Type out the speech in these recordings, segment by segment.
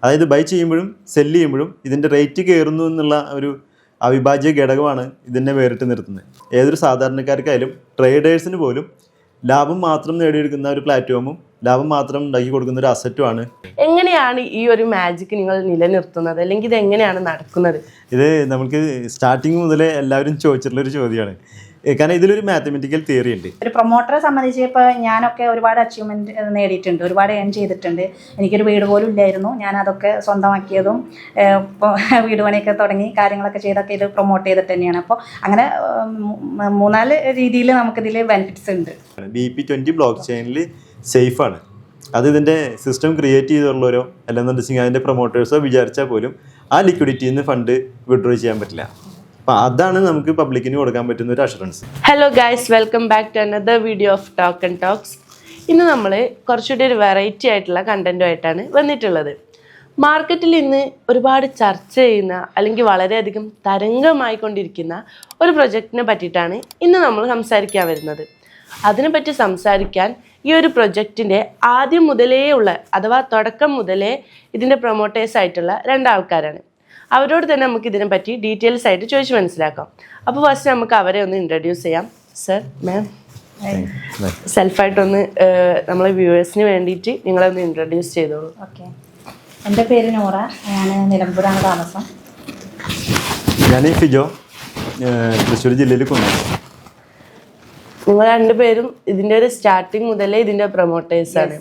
അതായത് ബൈ ചെയ്യുമ്പോഴും സെല്ല് ചെയ്യുമ്പോഴും ഇതിൻ്റെ റേറ്റ് കയറുന്നു എന്നുള്ള ഒരു അവിഭാജ്യ ഘടകമാണ് ഇതിനെ വേറിട്ട് നിർത്തുന്നത്. ഏതൊരു സാധാരണക്കാർക്കായാലും ട്രേഡേഴ്സിന് പോലും ലാഭം മാത്രം നേടിയെടുക്കുന്ന ഒരു പ്ലാറ്റ്ഫോമും ലാഭം മാത്രം ഉണ്ടാക്കി കൊടുക്കുന്ന ഒരു അസറ്റുമാണ്. എങ്ങനെയാണ് ഈ ഒരു മാജിക് നിങ്ങൾ നിലനിർത്തുന്നത്, അല്ലെങ്കിൽ ഇത് എങ്ങനെയാണ് നടക്കുന്നത്? ഇത് നമുക്ക് സ്റ്റാർട്ടിങ് മുതലേ എല്ലാവരും ചോദിച്ചിട്ടുള്ളൊരു ചോദ്യമാണ്. കാരണം ഇതിലൊരു മാത്തമെറ്റിക്കൽ തിയറി ഉണ്ട്. ഒരു പ്രൊമോട്ടറെ സംബന്ധിച്ച് ഇപ്പോൾ ഞാനൊക്കെ ഒരുപാട് അച്ചീവ്മെൻറ്റ് നേടിയിട്ടുണ്ട്, ഒരുപാട് ഏൺ ചെയ്തിട്ടുണ്ട്. എനിക്കൊരു വീട് പോലും ഇല്ലായിരുന്നു, ഞാൻ അതൊക്കെ സ്വന്തമാക്കിയതും ഇപ്പോൾ വീട് പണിയൊക്കെ തുടങ്ങി കാര്യങ്ങളൊക്കെ ചെയ്തൊക്കെ ഇത് പ്രൊമോട്ട് ചെയ്തിട്ട് തന്നെയാണ്. അപ്പോൾ അങ്ങനെ 3-4 രീതിയിൽ നമുക്കിതിൽ ബെനിഫിറ്റ്സ് ഉണ്ട്. BP20 ബ്ലോക്ക് ചെയിനിൽ സേഫാണ്. അത് ഇതിൻ്റെ സിസ്റ്റം ക്രിയേറ്റ് ചെയ്തുള്ളവരോ അല്ലെന്നുണ്ടെങ്കിൽ അതിൻ്റെ പ്രൊമോട്ടേഴ്സോ വിചാരിച്ചാൽ പോലും ആ ലിക്വിഡിറ്റിയിൽ നിന്ന് ഫണ്ട് വിഡ്രോ ചെയ്യാൻ പറ്റില്ല. അപ്പോൾ അതാണ് നമുക്ക് പബ്ലിക്കിന് കൊടുക്കാൻ പറ്റുന്ന ഒരു assurance. Hello guys, welcome back to another video of talk and talks. ഇന്ന് നമ്മൾ കുറച്ചുകൂടി ഒരു വെറൈറ്റി ആയിട്ടുള്ള കണ്ടൻറ്റുമായിട്ടാണ് വന്നിട്ടുള്ളത്. മാർക്കറ്റിൽ ഇന്ന് ഒരുപാട് ചർച്ച ചെയ്യുന്ന അല്ലെങ്കിൽ വളരെയധികം തരംഗമായിക്കൊണ്ടിരിക്കുന്ന ഒരു പ്രൊജക്റ്റിനെ പറ്റിയിട്ടാണ് ഇന്ന് നമ്മൾ സംസാരിക്കാൻ വരുന്നത്. അതിനെപ്പറ്റി സംസാരിക്കാൻ ഈ ഒരു പ്രൊജക്റ്റിൻ്റെ ആദ്യം മുതലേ ഉള്ള അഥവാ തുടക്കം മുതലേ ഇതിൻ്റെ പ്രൊമോട്ടേഴ്സ് ആയിട്ടുള്ള 2 ആൾക്കാരാണ്. അവരോട് തന്നെ നമുക്ക് ഇതിനെപ്പറ്റി ഡീറ്റെയിൽസ് ആയിട്ട് ചോദിച്ച് മനസ്സിലാക്കാം. അപ്പോൾ ഫസ്റ്റ് നമുക്ക് അവരെ ഒന്ന് ഇൻട്രൊഡ്യൂസ് ചെയ്യാം. സർ, മാം, സെൽഫായിട്ടൊന്ന് നമ്മളെ വ്യൂവേഴ്സിന് വേണ്ടിയിട്ട് നിങ്ങളൊന്ന് ഇൻട്രൊഡ്യൂസ് ചെയ്തോളൂ. ഓക്കെ, എൻ്റെ പേര് നൂറ, ഞാൻ നിലമ്പൂരാണ് താമസം. ഞാൻ ഫിജോ, തൃശ്ശൂർ ജില്ലയിൽ കുന്നൂർ. നിങ്ങൾ 2 പേരും ഇതിൻ്റെ ഒരു സ്റ്റാർട്ടിങ് മുതലേ ഇതിൻ്റെ പ്രൊമോട്ടേഴ്സാണ്.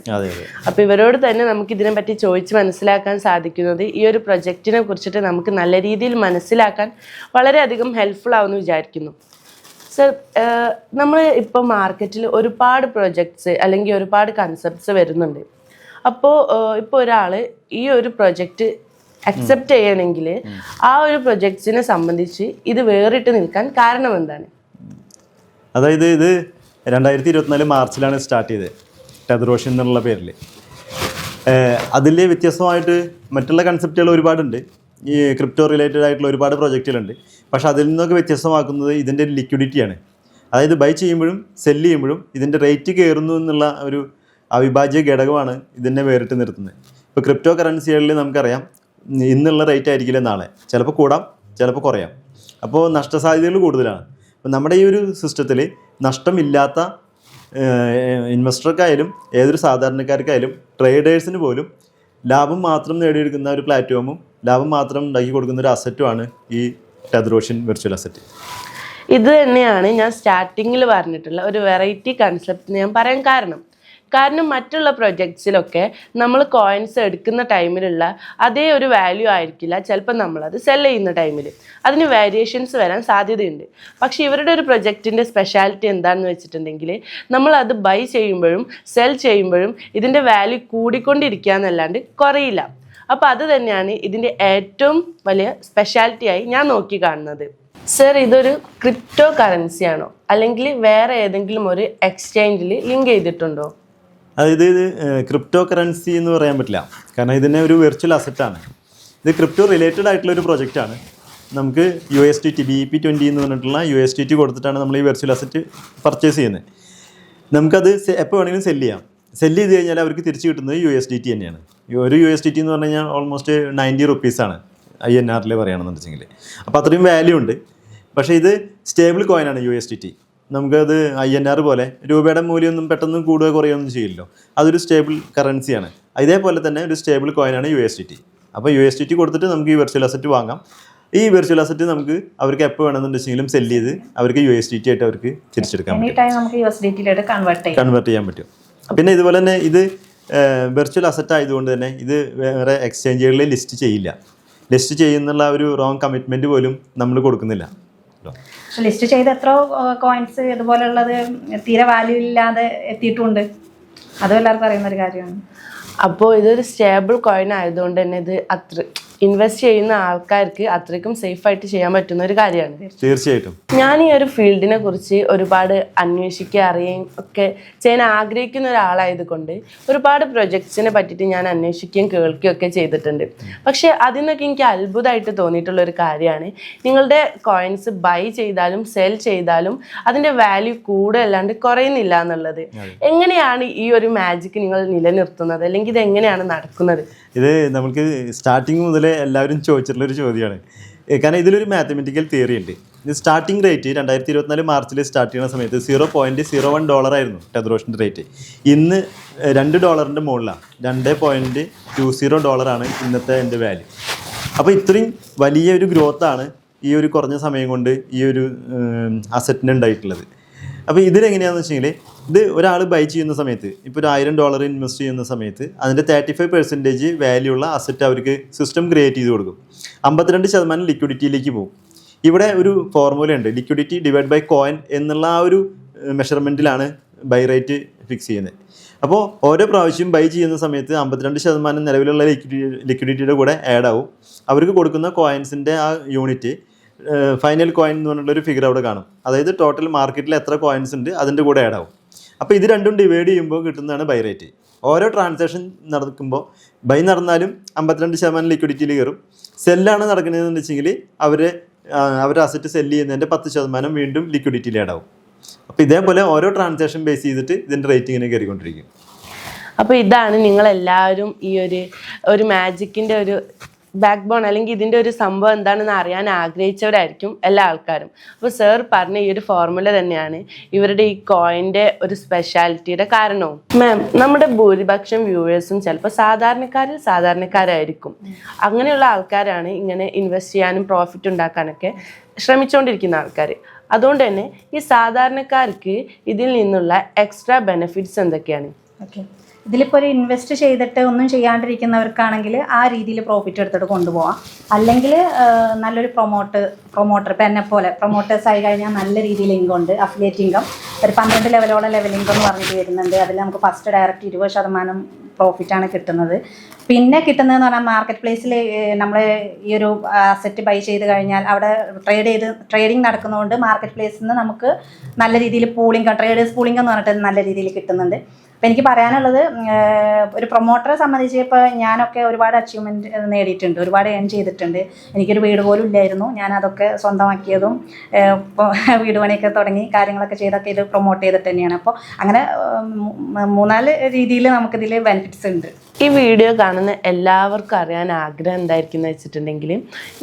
അപ്പോൾ ഇവരോട് തന്നെ നമുക്ക് ഇതിനെ പറ്റി ചോദിച്ച് മനസ്സിലാക്കാൻ സാധിക്കുന്നത് ഈ ഒരു പ്രൊജക്റ്റിനെ കുറിച്ചിട്ട് നമുക്ക് നല്ല രീതിയിൽ മനസ്സിലാക്കാൻ വളരെയധികം ഹെൽപ്ഫുൾ ആവുമെന്ന് വിചാരിക്കുന്നു. സർ, നമ്മൾ ഇപ്പോൾ മാർക്കറ്റിൽ ഒരുപാട് പ്രൊജക്ട്സ് അല്ലെങ്കിൽ ഒരുപാട് കൺസെപ്റ്റ്സ് വരുന്നുണ്ട്. അപ്പോൾ ഇപ്പോൾ ഒരാൾ ഈ ഒരു പ്രൊജക്റ്റ് അക്സെപ്റ്റ് ചെയ്യണമെങ്കിൽ ആ ഒരു പ്രൊജക്ട്സിനെ സംബന്ധിച്ച് ഇത് വേറിട്ട് നിൽക്കാൻ കാരണം എന്താണ്? അതായത് ഇത് 2024 മാർച്ചിലാണ് സ്റ്റാർട്ട് ചെയ്തത്, ടെതറോഷൻ എന്നുള്ള പേരിൽ. അതിൽ വ്യത്യസ്തമായിട്ട് മറ്റുള്ള കൺസെപ്റ്റുകൾ ഒരുപാടുണ്ട്. ഈ ക്രിപ്റ്റോ റിലേറ്റഡ് ആയിട്ടുള്ള ഒരുപാട് പ്രോജക്റ്റുകളുണ്ട്. പക്ഷെ അതിൽ നിന്നൊക്കെ വ്യത്യസ്തമാക്കുന്നത് ഇതിൻ്റെ ലിക്വിഡിറ്റിയാണ്. അതായത് ബൈ ചെയ്യുമ്പോഴും സെല്ല് ചെയ്യുമ്പോഴും ഇതിൻ്റെ റേറ്റ് കയറുന്നു എന്നുള്ള ഒരു അവിഭാജ്യ ഘടകമാണ് ഇതിനെ വേറിട്ട് നിർത്തുന്നത്. ഇപ്പോൾ ക്രിപ്റ്റോ കറൻസികളിൽ നമുക്കറിയാം, ഇന്നുള്ള റേറ്റ് ആയിരിക്കില്ല നാളെ, ചിലപ്പോൾ കൂടാം, ചിലപ്പോൾ കുറയാം. അപ്പോൾ നഷ്ടസാധ്യതകൾ കൂടുതലാണ്. അപ്പം നമ്മുടെ ഈ ഒരു സിസ്റ്റത്തിൽ നഷ്ടമില്ലാത്ത ഇൻവെസ്റ്റർക്കായാലും ഏതൊരു സാധാരണക്കാർക്കായാലും ട്രേഡേഴ്സിന് പോലും ലാഭം മാത്രം നേടിയെടുക്കുന്ന ഒരു പ്ലാറ്റ്ഫോമും ലാഭം മാത്രം ഉണ്ടാക്കി കൊടുക്കുന്ന ഒരു അസറ്റുമാണ് ഈ ടെതറോഷൻ വെർച്വൽ അസറ്റ്. ഇത് തന്നെയാണ് ഞാൻ സ്റ്റാർട്ടിങ്ങിൽ പറഞ്ഞിട്ടുള്ള ഒരു വെറൈറ്റി കൺസെപ്റ്റ് ഞാൻ പറയാൻ കാരണം മറ്റുള്ള പ്രൊജക്ട്സിലൊക്കെ നമ്മൾ കോയിൻസ് എടുക്കുന്ന ടൈമിലുള്ള അതേ ഒരു വാല്യൂ ആയിരിക്കില്ല ചിലപ്പോൾ നമ്മളത് സെൽ ചെയ്യുന്ന ടൈമിൽ. അതിന് വേരിയേഷൻസ് വരാൻ സാധ്യതയുണ്ട്. പക്ഷേ ഇവരുടെ ഒരു പ്രൊജക്റ്റിൻ്റെ സ്പെഷ്യാലിറ്റി എന്താണെന്ന് വെച്ചിട്ടുണ്ടെങ്കിൽ നമ്മളത് ബൈ ചെയ്യുമ്പോഴും സെൽ ചെയ്യുമ്പോഴും ഇതിൻ്റെ വാല്യൂ കൂടിക്കൊണ്ടിരിക്കുക എന്നല്ലാണ്ട് കുറയില്ല. അപ്പോൾ അത് തന്നെയാണ് ഇതിൻ്റെ ഏറ്റവും വലിയ സ്പെഷ്യാലിറ്റിയായി ഞാൻ നോക്കി കാണുന്നത്. സർ, ഇതൊരു ക്രിപ്റ്റോ കറൻസിയാണോ അല്ലെങ്കിൽ വേറെ ഏതെങ്കിലും ഒരു എക്സ്ചേഞ്ചിൽ ലിങ്ക് ചെയ്തിട്ടുണ്ടോ? അതായത് ഇത് ക്രിപ്റ്റോ കറൻസി എന്ന് പറയാൻ പറ്റില്ല, കാരണം ഇതിനെ ഒരു വെർച്വൽ അസറ്റാണ്. ഇത് ക്രിപ്റ്റോ റിലേറ്റഡ് ആയിട്ടുള്ള ഒരു പ്രൊജക്റ്റാണ്. നമുക്ക് USDT BP20 എന്ന് പറഞ്ഞിട്ടുള്ള USDT കൊടുത്തിട്ടാണ് നമ്മൾ ഈ വെർച്വൽ അസറ്റ് പർച്ചേസ് ചെയ്യുന്നത്. നമുക്കത് എപ്പോൾ വേണമെങ്കിലും സെല്ല് ചെയ്യാം. സെല്ല് ചെയ്ത് കഴിഞ്ഞാൽ അവർക്ക് തിരിച്ച് കിട്ടുന്നത് USDT തന്നെയാണ്. ഒരു USDT എന്ന് പറഞ്ഞു കഴിഞ്ഞാൽ ഓൾമോസ്റ്റ് 90 റുപ്പീസാണ് INR പറയുകയാണെന്നുണ്ടെങ്കിൽ. അപ്പോൾ അത്രയും വാല്യൂ ഉണ്ട്. പക്ഷേ ഇത് സ്റ്റേബിൾ കോയിനാണ് USDT. നമുക്കത് INR പോലെ രൂപയുടെ മൂല്യമൊന്നും പെട്ടെന്ന് കൂടുകയോ കുറയുകയൊന്നും ചെയ്യില്ലല്ലോ. അതൊരു സ്റ്റേബിൾ കറൻസിയാണ്. ഇതേപോലെ തന്നെ ഒരു സ്റ്റേബിൾ കോയിനാണ് USDT. അപ്പോൾ USDT കൊടുത്തിട്ട് നമുക്ക് ഈ വെർച്വൽ അസറ്റ് വാങ്ങാം. ഈ വെർച്വൽ അസറ്റ് നമുക്ക് അവർക്ക് എപ്പോൾ വേണമെന്നുണ്ടെങ്കിലും സെല്ല് ചെയ്ത് അവർക്ക് USDT ആയിട്ട് അവർക്ക് തിരിച്ചെടുക്കാൻ പറ്റും, കൺവേർട്ട് ചെയ്യാൻ പറ്റും. പിന്നെ ഇതുപോലെ തന്നെ ഇത് വെർച്വൽ അസറ്റ് ആയതുകൊണ്ട് തന്നെ ഇത് വേറെ എക്സ്ചേഞ്ചുകളിൽ ലിസ്റ്റ് ചെയ്യില്ല. ലിസ്റ്റ് ചെയ്യുന്നുള്ള ഒരു റോങ് കമ്മിറ്റ്മെൻറ്റ് പോലും നമ്മൾ കൊടുക്കുന്നില്ല. ലിസ്റ്റ് ചെയ്ത് എത്ര കോയിൻസ് ഇതുപോലുള്ളത് തീരെ വാല്യൂ ഇല്ലാതെ എത്തിയിട്ടുണ്ട്, അതും എല്ലാവർക്കും അറിയുന്നൊരു കാര്യമാണ്. അപ്പോൾ ഇതൊരു സ്റ്റേബിൾ കോയിൻ ആയതുകൊണ്ട് തന്നെ ഇത് ഇൻവെസ്റ്റ് ചെയ്യുന്ന ആൾക്കാർക്ക് അത്രയ്ക്കും സേഫായിട്ട് ചെയ്യാൻ പറ്റുന്ന ഒരു കാര്യമാണ്. തീർച്ചയായിട്ടും ഞാൻ ഈ ഒരു ഫീൽഡിനെ കുറിച്ച് ഒരുപാട് അന്വേഷിക്കുക അറിയുകയും ഒക്കെ ചെയ്യാൻ ആഗ്രഹിക്കുന്ന ഒരാളായതുകൊണ്ട് ഒരുപാട് പ്രൊജക്ട്സിനെ പറ്റിയിട്ട് ഞാൻ അന്വേഷിക്കുകയും കേൾക്കുകയും ഒക്കെ ചെയ്തിട്ടുണ്ട്. പക്ഷേ അതിനൊക്കെ എനിക്ക് അത്ഭുതമായിട്ട് തോന്നിയിട്ടുള്ള ഒരു കാര്യമാണ്, നിങ്ങളുടെ കോയിൻസ് ബൈ ചെയ്താലും സെൽ ചെയ്താലും അതിൻ്റെ വാല്യൂ കൂടുതലല്ലാണ്ട് കുറയുന്നില്ല എന്നുള്ളത്. എങ്ങനെയാണ് ഈ ഒരു മാജിക് നിങ്ങൾ നിലനിർത്തുന്നത്, അല്ലെങ്കിൽ ഇത് എങ്ങനെയാണ് നടക്കുന്നത്? ഇത് നമുക്ക് സ്റ്റാർട്ടിങ് മുതലേ എല്ലാവരും ചോദിച്ചിട്ടുള്ളൊരു ചോദ്യമാണ്. കാരണം ഇതിലൊരു മാത്തമെറ്റിക്കൽ തിയറി ഉണ്ട്. ഇത് സ്റ്റാർട്ടിംഗ് റേറ്റ് 2024 മാർച്ചിൽ സ്റ്റാർട്ട് ചെയ്യുന്ന സമയത്ത് $0.01 ആയിരുന്നു ടെതർ റേറ്റ്. ഇന്ന് $2 മുകളിലാണ്, $2.20 ഇന്നത്തെ എൻ്റെ വാല്യൂ. അപ്പോൾ ഇത്രയും വലിയൊരു ഗ്രോത്താണ് ഈ ഒരു കുറഞ്ഞ സമയം കൊണ്ട് ഈ ഒരു അസറ്റിന് ഉണ്ടായിട്ടുള്ളത്. അപ്പോൾ ഇതിലെങ്ങനെയാണെന്ന് വെച്ചെങ്കിൽ, ഇത് ഒരാൾ ബൈ ചെയ്യുന്ന സമയത്ത് ഇപ്പോൾ ഒരു $1000 ഇൻവെസ്റ്റ് ചെയ്യുന്ന സമയത്ത് അതിൻ്റെ 35% വാല്യൂ ഉള്ള അസറ്റ് അവർക്ക് സിസ്റ്റം ക്രിയേറ്റ് ചെയ്ത് കൊടുക്കും. 52% ലിക്വിഡിറ്റിയിലേക്ക് പോകും. ഇവിടെ ഒരു ഫോർമുല ഉണ്ട്, ലിക്വിഡിറ്റി ഡിവൈഡ് ബൈ കോയിൻ എന്നുള്ള ആ ഒരു മെഷർമെൻറ്റിലാണ് ബൈ റേറ്റ് ഫിക്സ് ചെയ്യുന്നത്. അപ്പോൾ ഓരോ പ്രാവശ്യം ബൈ ചെയ്യുന്ന സമയത്ത് 52% നിലവിലുള്ള ലിക്വിഡിറ്റിയുടെ കൂടെ ആഡ് ആവും. അവർക്ക് കൊടുക്കുന്ന കോയിൻസിൻ്റെ ആ യൂണിറ്റ് ഫൈനൽ കോയിൻ എന്ന് പറഞ്ഞിട്ടുള്ളൊരു ഫിഗർ അവിടെ കാണും. അതായത് ടോട്ടൽ മാർക്കറ്റിൽ എത്ര കോയിൻസ് ഉണ്ട് അതിൻ്റെ കൂടെ ആഡ് ആവും. അപ്പോൾ ഇത് രണ്ടും ഡിവൈഡ് ചെയ്യുമ്പോൾ കിട്ടുന്നതാണ് ബൈ റേറ്റ്. ഓരോ ട്രാൻസാക്ഷൻ നടക്കുമ്പോൾ ബൈ നടന്നാലും 52% ലിക്വിഡിറ്റിയിൽ കയറും. സെല്ലാണ് നടക്കുന്നതെന്ന് വെച്ചെങ്കിൽ അവരുടെ അസറ്റ് സെല്ല് ചെയ്യുന്നതിൻ്റെ 10% വീണ്ടും ലിക്വിഡിറ്റിയിൽ ആഡ് ആവും. അപ്പോൾ ഇതേപോലെ ഓരോ ട്രാൻസാക്ഷൻ ബേസ് ചെയ്തിട്ട് ഇതിൻ്റെ റേറ്റ് ഇങ്ങനെ കയറിക്കൊണ്ടിരിക്കും. അപ്പോൾ ഇതാണ് നിങ്ങളെല്ലാവരും ഈ ഒരു മാജിക്കിൻ്റെ ഒരു ബാക്ക് ബോൺ, അല്ലെങ്കിൽ ഇതിൻ്റെ ഒരു സംഭവം എന്താണെന്ന് അറിയാൻ ആഗ്രഹിച്ചവരായിരിക്കും എല്ലാ ആൾക്കാരും. അപ്പോൾ സർ പറഞ്ഞ ഈ ഒരു ഫോർമുല തന്നെയാണ് ഇവരുടെ ഈ കോയിൻ്റെ ഒരു സ്പെഷ്യാലിറ്റിയുടെ കാരണവും. മാം, നമ്മുടെ ഭൂരിപക്ഷം വ്യൂവേഴ്സും ചിലപ്പോൾ സാധാരണക്കാരായിരിക്കും. അങ്ങനെയുള്ള ആൾക്കാരാണ് ഇങ്ങനെ ഇൻവെസ്റ്റ് ചെയ്യാനും പ്രോഫിറ്റ് ഉണ്ടാക്കാനൊക്കെ ശ്രമിച്ചുകൊണ്ടിരിക്കുന്ന ആൾക്കാർ. അതുകൊണ്ട് തന്നെ ഈ സാധാരണക്കാർക്ക് ഇതിൽ നിന്നുള്ള എക്സ്ട്രാ ബെനിഫിറ്റ്സ് എന്തൊക്കെയാണ്? ഓക്കെ, ഇതിലിപ്പോൾ ഒരു ഇൻവെസ്റ്റ് ചെയ്തിട്ട് ഒന്നും ചെയ്യാണ്ടിരിക്കുന്നവർക്കാണെങ്കിൽ ആ രീതിയിൽ പ്രോഫിറ്റ് എടുത്തിട്ട് കൊണ്ടുപോകാം. അല്ലെങ്കിൽ നല്ലൊരു പ്രൊമോട്ടർ ഇപ്പം എന്നെ പോലെ പ്രൊമോട്ടേഴ്സ് ആയി കഴിഞ്ഞാൽ നല്ല രീതിയിൽ ഇൻകം ഉണ്ട്. അഫിലിയേറ്റ് ഇൻകം ഒരു 12 ലെവലോളം ലെവൽ ഇൻകം എന്ന് പറഞ്ഞിട്ട് വരുന്നുണ്ട്. അതിൽ നമുക്ക് ഫസ്റ്റ് ഡയറക്റ്റ് 20% പ്രോഫിറ്റാണ് കിട്ടുന്നത്. പിന്നെ കിട്ടുന്നതെന്ന് പറഞ്ഞാൽ മാർക്കറ്റ് പ്ലേസിൽ നമ്മൾ ഈ ഒരു അസറ്റ് ബൈ ചെയ്ത് കഴിഞ്ഞാൽ അവിടെ ട്രേഡിങ് നടക്കുന്നതുകൊണ്ട് മാർക്കറ്റ് പ്ലേസിൽ നിന്ന് നമുക്ക് നല്ല രീതിയിൽ ട്രേഡേഴ്സ് പൂളിംഗ് എന്ന് പറഞ്ഞിട്ട് നല്ല രീതിയിൽ കിട്ടുന്നുണ്ട്. അപ്പോൾ എനിക്ക് പറയാനുള്ളത്, ഒരു പ്രൊമോട്ടറെ സംബന്ധിച്ച് ഇപ്പോൾ ഞാനൊക്കെ ഒരുപാട് അച്ചീവ്മെൻറ്റ് നേടിയിട്ടുണ്ട്, ഒരുപാട് ഏൺ ചെയ്തിട്ടുണ്ട്. എനിക്കൊരു വീട് പോലും ഇല്ലായിരുന്നു, ഞാനതൊക്കെ സ്വന്തമാക്കിയതും ഇപ്പോൾ വീട് പണിയൊക്കെ തുടങ്ങി കാര്യങ്ങളൊക്കെ ചെയ്തൊക്കെ ഇത് പ്രൊമോട്ട് ചെയ്തിട്ട് തന്നെയാണ്. അപ്പോൾ അങ്ങനെ 3-4 രീതിയിൽ നമുക്കിതിൽ ബെനിഫിറ്റ്സ് ഉണ്ട്. ഈ വീഡിയോ കാണുന്ന എല്ലാവർക്കും അറിയാൻ ആഗ്രഹം എന്തായിരിക്കും എന്ന് വെച്ചിട്ടുണ്ടെങ്കിൽ,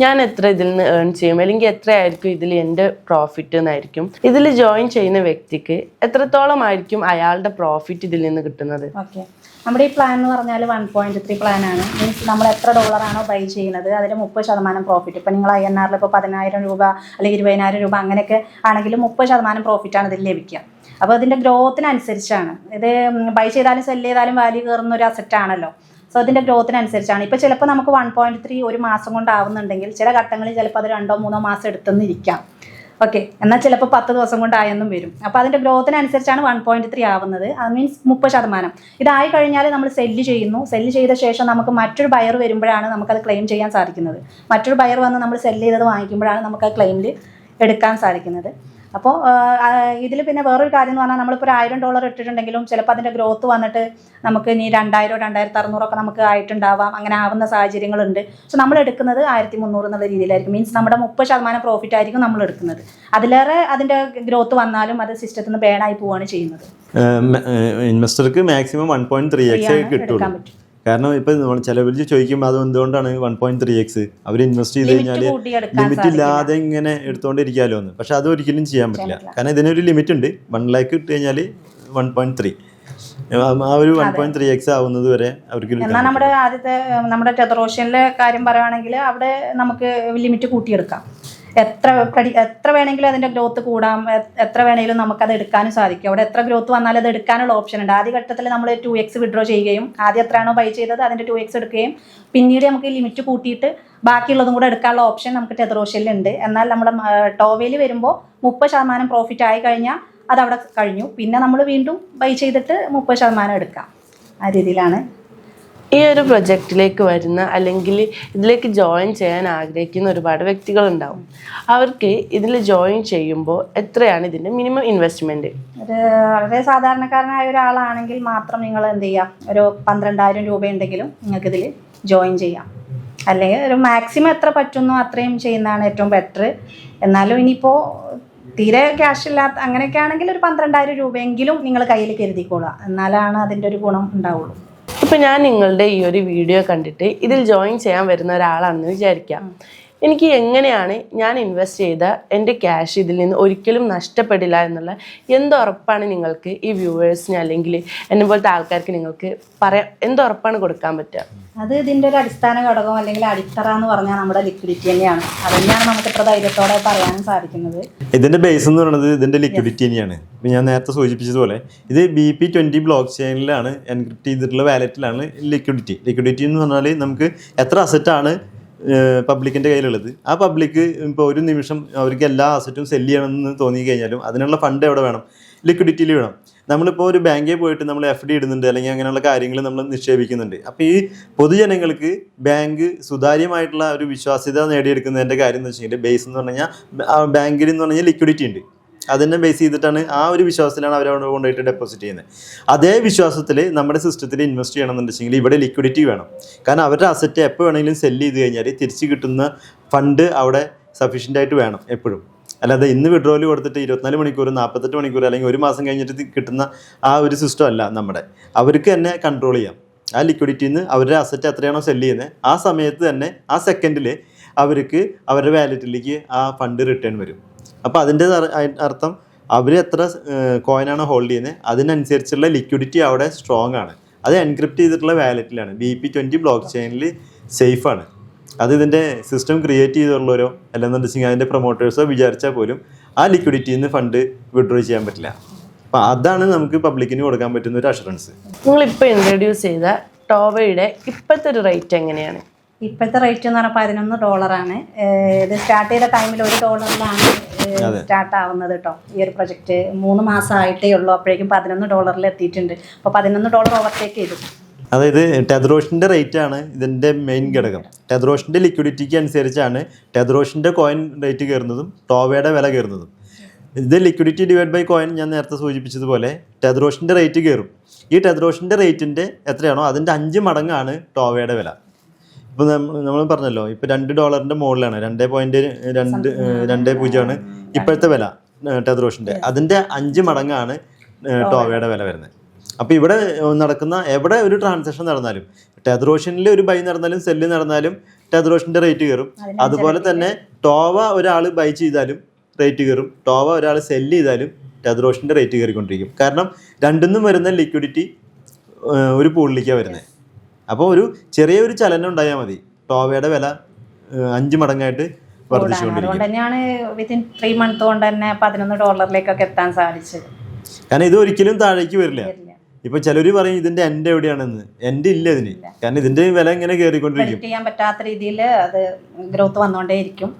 ഞാൻ എത്ര ഇതിൽ നിന്ന് ഏൺ ചെയ്യും, അല്ലെങ്കിൽ എത്രയായിരിക്കും ഇതിൽ എൻ്റെ പ്രോഫിറ്റ് എന്നായിരിക്കും. ഇതിൽ ജോയിൻ ചെയ്യുന്ന വ്യക്തിക്ക് എത്രത്തോളം ആയിരിക്കും അയാളുടെ പ്രോഫിറ്റ് ഇതിൽ നിന്ന് കിട്ടുന്നത്? ഓക്കെ, നമ്മുടെ ഈ പ്ലാൻ എന്ന് പറഞ്ഞാൽ 1.3 പ്ലാനാണ്. മീൻസ് നമ്മൾ എത്ര ഡോളറാണോ ബൈ ചെയ്യുന്നത് അതിന് 30% പ്രോഫിറ്റ്. ഇപ്പോൾ നിങ്ങൾ INR ഇപ്പോൾ 10,000 രൂപ അല്ലെങ്കിൽ 20,000 രൂപ അങ്ങനെയൊക്കെ ആണെങ്കിൽ 30% പ്രോഫിറ്റാണ് ഇതിൽ ലഭിക്കുക. അപ്പോൾ അതിൻ്റെ ഗ്രോത്തിനനുസരിച്ചാണ്. ഇത് ബൈ ചെയ്താലും സെല് ചെയ്താലും വാല്യൂ കയറുന്ന ഒരു അസറ്റാണല്ലോ. സോ അതിൻ്റെ ഗ്രോത്തിനനുസരിച്ചാണ്. ഇപ്പോൾ ചിലപ്പോൾ നമുക്ക് 1.3 ഒരു മാസം കൊണ്ടാവുന്നുണ്ടെങ്കിൽ ചില ഘട്ടങ്ങളിൽ ചിലപ്പോൾ അത് 2-3 മാസം എടുത്തെന്നിരിക്കാം. ഓക്കെ, എന്നാൽ ചിലപ്പോൾ 10 ദിവസം കൊണ്ടായെന്നും വരും. അപ്പോൾ അതിൻ്റെ ഗ്രോത്തിനനുസരിച്ചാണ് 1.3 ആവുന്നത്. അത് മീൻസ് 30%. ഇതായി കഴിഞ്ഞാൽ നമ്മൾ സെല്ല് ചെയ്യുന്നു. സെല്ല് ചെയ്ത ശേഷം നമുക്ക് മറ്റൊരു ബയർ വരുമ്പോഴാണ് നമുക്കത് ക്ലെയിം ചെയ്യാൻ സാധിക്കുന്നത്. മറ്റൊരു ബയർ വന്ന് നമ്മൾ സെല്ല് ചെയ്തത് വാങ്ങിക്കുമ്പോഴാണ് നമുക്ക് ക്ലെയിമിൽ എടുക്കാൻ സാധിക്കുന്നത്. അപ്പോൾ ഇതിൽ പിന്നെ വേറൊരു കാര്യം എന്ന് പറഞ്ഞാൽ നമ്മളിപ്പോൾ $1,000 ഇട്ടിട്ടുണ്ടെങ്കിലും ചിലപ്പോൾ അതിൻ്റെ ഗ്രോത്ത് വന്നിട്ട് നമുക്ക് ഇനി 2,000 2,600 നമുക്ക് ആയിട്ടുണ്ടാവാം. അങ്ങനെ ആവുന്ന സാഹചര്യങ്ങളുണ്ട്. പക്ഷെ നമ്മൾ എടുക്കുന്നത് 1,300 എന്നുള്ള രീതിയിലായിരിക്കും. മീൻസ് നമ്മുടെ 30% പ്രോഫിറ്റ് ആയിരിക്കും നമ്മൾ എടുക്കുന്നത്. അതിലേറെ അതിൻ്റെ ഗ്രോത്ത് വന്നാലും അത് സിസ്റ്റത്തിൽ നിന്ന് ബേണായി പോവുകയാണ് ചെയ്യുന്നത്. ഇൻവെസ്റ്റർക്ക് മാക്സിമം 1.3x കിട്ടും. കാരണം ഇപ്പം ചിലവർ ചോദിക്കും അത് എന്തുകൊണ്ടാണ് 1.3x, അവർ ഇൻവെസ്റ്റ് ചെയ്ത് കഴിഞ്ഞാൽ ലിമിറ്റ് ഇല്ലാതെ ഇങ്ങനെ എടുത്തുകൊണ്ടിരിക്കാമല്ലോ എന്ന്. പക്ഷെ അത് ഒരിക്കലും ചെയ്യാൻ പറ്റില്ല. കാരണം ഇതിനൊരു ലിമിറ്റ് ഉണ്ട്. 1 ലക്ഷം ഇട്ട് കഴിഞ്ഞാൽ 1.3 ആ ഒരു 1.3x ആവുന്നത് വരെ അവർക്ക്. എന്നാൽ നമ്മുടെ ടെതർ ഓഷ്യനിലെ കാര്യം പറയുകയാണെങ്കിൽ അവിടെ നമുക്ക് ലിമിറ്റ് കൂട്ടിയെടുക്കാം. എത്ര വേണമെങ്കിലും അതിൻ്റെ ഗ്രോത്ത് കൂടാം, എത്ര വേണമെങ്കിലും നമുക്കത് എടുക്കാനും സാധിക്കും. അവിടെ എത്ര ഗ്രോത്ത് വന്നാലും അത് എടുക്കാനുള്ള ഓപ്ഷൻ ഉണ്ട്. ആദ്യ ഘട്ടത്തിൽ നമ്മൾ 2x വിഡ്രോ ചെയ്യുകയും ആദ്യം എത്രയാണോ ബൈ ചെയ്തത് അതിൻ്റെ 2x എടുക്കുകയും പിന്നീട് നമുക്ക് ലിമിറ്റ് കൂട്ടിയിട്ട് ബാക്കിയുള്ളതും കൂടെ എടുക്കാനുള്ള ഓപ്ഷൻ നമുക്ക് ടെതർ ഓഷ്യനിലുണ്ട്. എന്നാൽ നമ്മുടെ ടോവേയിൽ വരുമ്പോൾ 30% പ്രോഫിറ്റ് ആയി കഴിഞ്ഞാൽ അതവിടെ കഴിഞ്ഞു. പിന്നെ നമ്മൾ വീണ്ടും ബൈ ചെയ്തിട്ട് 30% എടുക്കാം. ആ രീതിയിലാണ് ഈ ഒരു പ്രൊജക്റ്റിലേക്ക് വരുന്ന അല്ലെങ്കിൽ ഇതിലേക്ക് ജോയിൻ ചെയ്യാൻ ആഗ്രഹിക്കുന്ന ഒരുപാട് വ്യക്തികളുണ്ടാവും. അവർക്ക് ഇതിൽ ജോയിൻ ചെയ്യുമ്പോൾ എത്രയാണ് ഇതിൻ്റെ മിനിമം ഇൻവെസ്റ്റ്മെൻറ്റ്? വളരെ സാധാരണക്കാരനായ ഒരാളാണെങ്കിൽ മാത്രം നിങ്ങൾ എന്ത് ചെയ്യാം, ഒരു 12,000 രൂപ ഉണ്ടെങ്കിലും നിങ്ങൾക്കിതിൽ ജോയിൻ ചെയ്യാം. അല്ലെങ്കിൽ ഒരു മാക്സിമം എത്ര പറ്റുന്നോ അത്രയും ചെയ്യുന്നതാണ് ഏറ്റവും ബെറ്റർ. എന്നാലും ഇനിയിപ്പോൾ തീരെ ക്യാഷ് ഇല്ലാത്ത അങ്ങനെയൊക്കെ ആണെങ്കിൽ ഒരു 12,000 രൂപയെങ്കിലും നിങ്ങൾ കയ്യിൽ കരുതിക്കോളുക. എന്നാലാണ് അതിൻ്റെ ഒരു ഗുണം ഉണ്ടാവുള്ളൂ. ഇപ്പം ഞാൻ നിങ്ങളുടെ ഈ ഒരു വീഡിയോ കണ്ടിട്ട് ഇതിൽ ജോയിൻ ചെയ്യാൻ വരുന്ന ഒരാളാണെന്ന് വിചാരിക്കാം. എനിക്ക് എങ്ങനെയാണ് ഞാൻ ഇൻവെസ്റ്റ് ചെയ്ത എൻ്റെ ക്യാഷ് ഇതിൽ നിന്ന് ഒരിക്കലും നഷ്ടപ്പെടില്ല എന്നുള്ള എന്തുറപ്പാണ് നിങ്ങൾക്ക് ഈ വ്യൂവേഴ്സിന് അല്ലെങ്കിൽ എന്നെ പോലത്തെ ആൾക്കാർക്ക് നിങ്ങൾക്ക് എന്തുറപ്പാണ് കൊടുക്കാൻ പറ്റുക? അത് ഇതിൻ്റെ ഒരു അടിസ്ഥാന ഘടകം അല്ലെങ്കിൽ അടിത്തറ എന്ന് പറഞ്ഞാൽ നമ്മുടെ ലിക്വിഡിറ്റി തന്നെയാണ്. അത് തന്നെയാണ് നമുക്ക് ഇത്ര ധൈര്യത്തോടെ പറയാനും സാധിക്കുന്നത്. ഇതിന്റെ ബേസ് എന്ന് പറയുന്നത് ഇതിന്റെ ലിക്വിഡിറ്റി തന്നെയാണ്. ഇപ്പം ഞാൻ നേരത്തെ സൂചിപ്പിച്ചതുപോലെ ഇത് BP20 ബ്ലോക്ക് ചെയിനിലാണ് എൻക്രിപ്റ്റ് ചെയ്തിട്ടുള്ള വാലറ്റിലാണ് ലിക്വിഡിറ്റി എന്ന് പറഞ്ഞാൽ നമുക്ക് എത്ര അസറ്റാണ് പബ്ലിക്കിൻ്റെ കയ്യിലുള്ളത്, ആ പബ്ലിക്ക് ഇപ്പോൾ ഒരു നിമിഷം അവർക്ക് എല്ലാ അസറ്റും സെല്ല് ചെയ്യണമെന്ന് തോന്നി കഴിഞ്ഞാലും അതിനുള്ള ഫണ്ട് എവിടെ വേണം? ലിക്വിഡിറ്റിയിൽ വേണം. നമ്മളിപ്പോൾ ഒരു ബാങ്കിൽ പോയിട്ട് നമ്മൾ FD ഇടുന്നുണ്ട് അല്ലെങ്കിൽ അങ്ങനെയുള്ള കാര്യങ്ങൾ നമ്മൾ നിക്ഷേപിക്കുന്നുണ്ട്. അപ്പോൾ ഈ പൊതുജനങ്ങൾക്ക് ബാങ്ക് സുതാര്യമായിട്ടുള്ള ഒരു വിശ്വാസ്യത നേടിയെടുക്കുന്നതിൻ്റെ കാര്യം എന്ന് വെച്ചിട്ടുണ്ടെങ്കിൽ ബേസ് എന്ന് പറഞ്ഞു കഴിഞ്ഞാൽ ബാങ്കിൽ എന്ന് പറഞ്ഞാൽ ലിക്വിഡിറ്റി ഉണ്ട്. അതിനെ ബേസ് ചെയ്തിട്ടാണ് ആ ഒരു വിശ്വാസത്തിലാണ് അവരവിടെ കൊണ്ടുപോയിട്ട് ഡെപ്പോസിറ്റ് ചെയ്യുന്നത്. അതേ വിശ്വാസത്തിൽ നമ്മുടെ സിസ്റ്റത്തിൽ ഇൻവെസ്റ്റ് ചെയ്യണമെന്നുണ്ടെങ്കിൽ ഇവിടെ ലിക്വിഡിറ്റി വേണം. കാരണം അവരുടെ അസറ്റ് എപ്പോൾ വേണമെങ്കിലും സെല്ല് ചെയ്ത് കഴിഞ്ഞാൽ തിരിച്ച് കിട്ടുന്ന ഫണ്ട് അവിടെ സഫീഷ്യൻ്റ് ആയിട്ട് വേണം എപ്പോഴും. അല്ലാതെ ഇന്ന് വിഡ്രോയിൽ കൊടുത്തിട്ട് 24 മണിക്കൂർ 48 മണിക്കൂർ അല്ലെങ്കിൽ ഒരു മാസം കഴിഞ്ഞിട്ട് കിട്ടുന്ന ആ ഒരു സിസ്റ്റം അല്ല നമ്മുടെ. അവർക്ക് തന്നെ കൺട്രോൾ ചെയ്യാം. ആ ലിക്വിഡിറ്റിയിൽ നിന്ന് അവരുടെ അസറ്റ് എത്രയാണോ സെല്ല് ചെയ്യുന്നത് ആ സമയത്ത് തന്നെ ആ സെക്കൻഡിൽ അവർക്ക് അവരുടെ വാലറ്റിലേക്ക് ആ ഫണ്ട് റിട്ടേൺ വരും. അപ്പോൾ അതിൻ്റെ അർത്ഥം അവർ എത്ര കോയിനാണ് ഹോൾഡ് ചെയ്യുന്നത് അതിനനുസരിച്ചുള്ള ലിക്വിഡിറ്റി അവിടെ സ്ട്രോങ് ആണ്. അത് എൻക്രിപ്റ്റ് ചെയ്തിട്ടുള്ള വാലറ്റിലാണ്. BP20 ബ്ലോക്ക് ചെയിനിൽ സേഫാണ്. അത് ഇതിൻ്റെ സിസ്റ്റം ക്രിയേറ്റ് ചെയ്തുള്ളവരോ അല്ലെന്നുണ്ടെങ്കിൽ അതിൻ്റെ പ്രൊമോട്ടേഴ്സോ വിചാരിച്ചാൽ പോലും ആ ലിക്വിഡിറ്റിയിൽ നിന്ന് ഫണ്ട് വിഡ്രോ ചെയ്യാൻ പറ്റില്ല. അപ്പോൾ അതാണ് നമുക്ക് പബ്ലിക്കിന് കൊടുക്കാൻ പറ്റുന്ന ഒരു അഷുറൻസ്. നിങ്ങളിപ്പോൾ ഇൻട്രൊഡ്യൂസ് ചെയ്ത ടോവയുടെ ഇപ്പോഴത്തെ ഒരു റേറ്റ് എങ്ങനെയാണ്? ഇപ്പോഴത്തെ റേറ്റ് എന്ന് പറഞ്ഞാൽ $11. ഇത് സ്റ്റാർട്ട് ചെയ്ത ടൈമിൽ $1 സ്റ്റാർട്ട് ആവുന്നത് കേട്ടോ. ഈ ഒരു പ്രൊജക്റ്റ് 3 മാസമായിട്ടേ ഉള്ളൂ. അപ്പോഴേക്കും $11 എത്തിയിട്ടുണ്ട്. അപ്പോൾ $11 ഓവർടേക്ക് ചെയ്തു. അതായത് ടെതറോഷിൻ്റെ റേറ്റ് ആണ് ഇതിൻ്റെ മെയിൻ ഘടകം. ടെതറോഷിൻ്റെ ലിക്വിഡിറ്റിക്ക് അനുസരിച്ചാണ് ടെതറോഷിൻ്റെ കോയിൻ റേറ്റ് കയറുന്നതും ടോവയുടെ വില കയറുന്നതും. ഇത് ലിക്വിഡിറ്റി ഡിവൈഡ് ബൈ കോയിൻ ഞാൻ നേരത്തെ സൂചിപ്പിച്ചതുപോലെ ടെതറോഷിൻ്റെ റേറ്റ് കയറും. ഈ ടെതറോഷിൻ്റെ റേറ്റിൻ്റെ എത്രയാണോ അതിൻ്റെ 5 മടങ്ങാണ് ടോവയുടെ വില. ഇപ്പോൾ നമ്മൾ പറഞ്ഞല്ലോ ഇപ്പോൾ $2 മുകളിലാണ് 2.20 ഇപ്പോഴത്തെ വില ടെതറോഷിൻ്റെ. അതിൻ്റെ 5 മടങ്ങാണ് ടോവയുടെ വില വരുന്നത്. അപ്പോൾ ഇവിടെ നടക്കുന്ന എവിടെ ഒരു ട്രാൻസാക്ഷൻ നടന്നാലും ടെതറോഷനിൽ ഒരു ബൈ നടന്നാലും സെല്ല് നടന്നാലും ടെതറോഷിൻ്റെ റേറ്റ് കയറും. അതുപോലെ തന്നെ ടോവ ഒരാൾ ബൈ ചെയ്താലും റേറ്റ് കയറും. ടോവ ഒരാൾ സെല്ല് ചെയ്താലും ടെതറോഷിൻ്റെ റേറ്റ് കയറിക്കൊണ്ടിരിക്കും. കാരണം രണ്ടിന്നും വരുന്ന ലിക്വിഡിറ്റി ഒരു പൂളിലേക്കാണ് വരുന്നത്. അപ്പോൾ ഒരു ചെറിയൊരു ചലനം ഉണ്ടായാൽ മതി ടോവയുടെ വില 5 മടങ്ങായിട്ട് വർദ്ധിച്ചുകൊണ്ടിരിക്കും. അതുകൊണ്ട് തന്നെയാണ് വിത്തിൻ 3 മന്ത് കൊണ്ട് തന്നെ $11 എത്താൻ സാധിച്ചത്. കാരണം ഇത് ഒരിക്കലും താഴേക്ക് വരില്ല. ഇപ്പൊ ചിലർ പറയും ഇതിന്റെ എൻഡ് എവിടെയാണെന്ന്. എൻഡ് ഇല്ല ഇതിന്. കാരണം ഇതിന്റെ വില ഇങ്ങനെ കയറിക്കൊണ്ടിരിക്കും. ചെയ്യാൻ പറ്റാത്ത രീതിയിൽ അത് ഗ്രോത്ത് വന്നുകൊണ്ടേയിരിക്കും.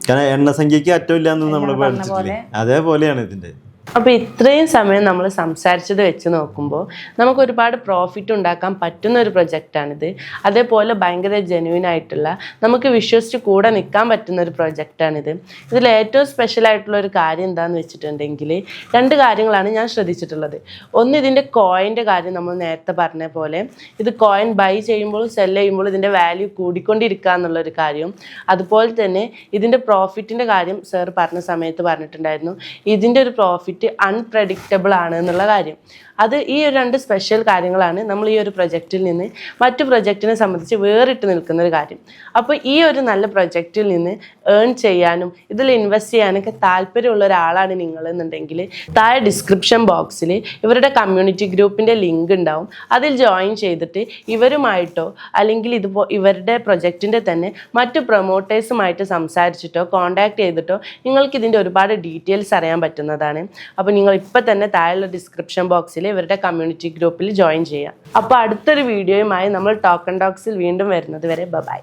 കാരണം എണ്ണസംഖ്യക്ക് അറ്റമില്ല എന്ന് നമ്മൾ പഠിച്ചിട്ടില്ലേ, അതേപോലെയാണ് ഇതിന്റെ. അപ്പോൾ ഇത്രയും സമയം നമ്മൾ സംസാരിച്ചത് വെച്ച് നോക്കുമ്പോൾ നമുക്ക് ഒരുപാട് പ്രോഫിറ്റ് ഉണ്ടാക്കാൻ പറ്റുന്ന ഒരു പ്രൊജക്റ്റാണിത്. അതേപോലെ ഭയങ്കര ജെന്യൂൻ ആയിട്ടുള്ള നമുക്ക് വിശ്വസിച്ച് കൂടെ നിൽക്കാൻ പറ്റുന്ന ഒരു പ്രൊജക്റ്റാണിത്. ഇതിൽ ഏറ്റവും സ്പെഷ്യൽ ആയിട്ടുള്ള ഒരു കാര്യം എന്താണെന്ന് വെച്ചിട്ടുണ്ടെങ്കിൽ 2 കാര്യങ്ങളാണ് ഞാൻ ശ്രദ്ധിച്ചിട്ടുള്ളത്. ഒന്ന്, ഇതിൻ്റെ കോയിൻ്റെ കാര്യം. നമ്മൾ നേരത്തെ പറഞ്ഞ പോലെ ഇത് കോയിൻ ബൈ ചെയ്യുമ്പോഴും സെല് ചെയ്യുമ്പോഴും ഇതിൻ്റെ വാല്യൂ കൂടിക്കൊണ്ടിരിക്കുക എന്നുള്ളൊരു കാര്യം. അതുപോലെ തന്നെ ഇതിൻ്റെ പ്രോഫിറ്റിൻ്റെ കാര്യം സാർ പറഞ്ഞ സമയത്ത് പറഞ്ഞിട്ടുണ്ടായിരുന്നു. ഇതിൻ്റെ ഒരു പ്രോഫിറ്റ് അൺപ്രഡിക്റ്റബിൾ ആണ് എന്നുള്ള കാര്യം. അത് ഈ ഒരു 2 സ്പെഷ്യൽ കാര്യങ്ങളാണ് നമ്മൾ ഈ ഒരു പ്രൊജക്റ്റിൽ നിന്ന് മറ്റു പ്രൊജക്റ്റിനെ സംബന്ധിച്ച് വേറിട്ട് നിൽക്കുന്ന ഒരു കാര്യം. അപ്പോൾ ഈ ഒരു നല്ല പ്രൊജക്റ്റിൽ നിന്ന് ഏൺ ചെയ്യാനും ഇതിൽ ഇൻവെസ്റ്റ് ചെയ്യാനൊക്കെ താല്പര്യമുള്ള ഒരാളാണ് നിങ്ങളെന്നുണ്ടെങ്കിൽ താഴെ ഡിസ്ക്രിപ്ഷൻ ബോക്സിൽ ഇവരുടെ കമ്മ്യൂണിറ്റി ഗ്രൂപ്പിൻ്റെ ലിങ്ക് ഉണ്ടാവും. അതിൽ ജോയിൻ ചെയ്തിട്ട് ഇവരുമായിട്ടോ അല്ലെങ്കിൽ ഇവരുടെ പ്രൊജക്റ്റിൻ്റെ തന്നെ മറ്റു പ്രൊമോട്ടേഴ്സുമായിട്ട് സംസാരിച്ചിട്ടോ കോൺടാക്ട് ചെയ്തിട്ടോ നിങ്ങൾക്ക് ഇതിൻ്റെ ഒരുപാട് ഡീറ്റെയിൽസ് അറിയാൻ പറ്റുന്നതാണ്. അപ്പോൾ നിങ്ങൾ ഇപ്പം തന്നെ താഴെയുള്ള ഡിസ്ക്രിപ്ഷൻ ബോക്സിൽ ഇവരുടെ കമ്മ്യൂണിറ്റി ഗ്രൂപ്പിൽ ജോയിൻ ചെയ്യാം. അപ്പോൾ അടുത്തൊരു വീഡിയോയുമായി നമ്മൾ ടോക്കൺ ടോക്സിൽ വീണ്ടും വരുന്നത് വരെ ബൈ.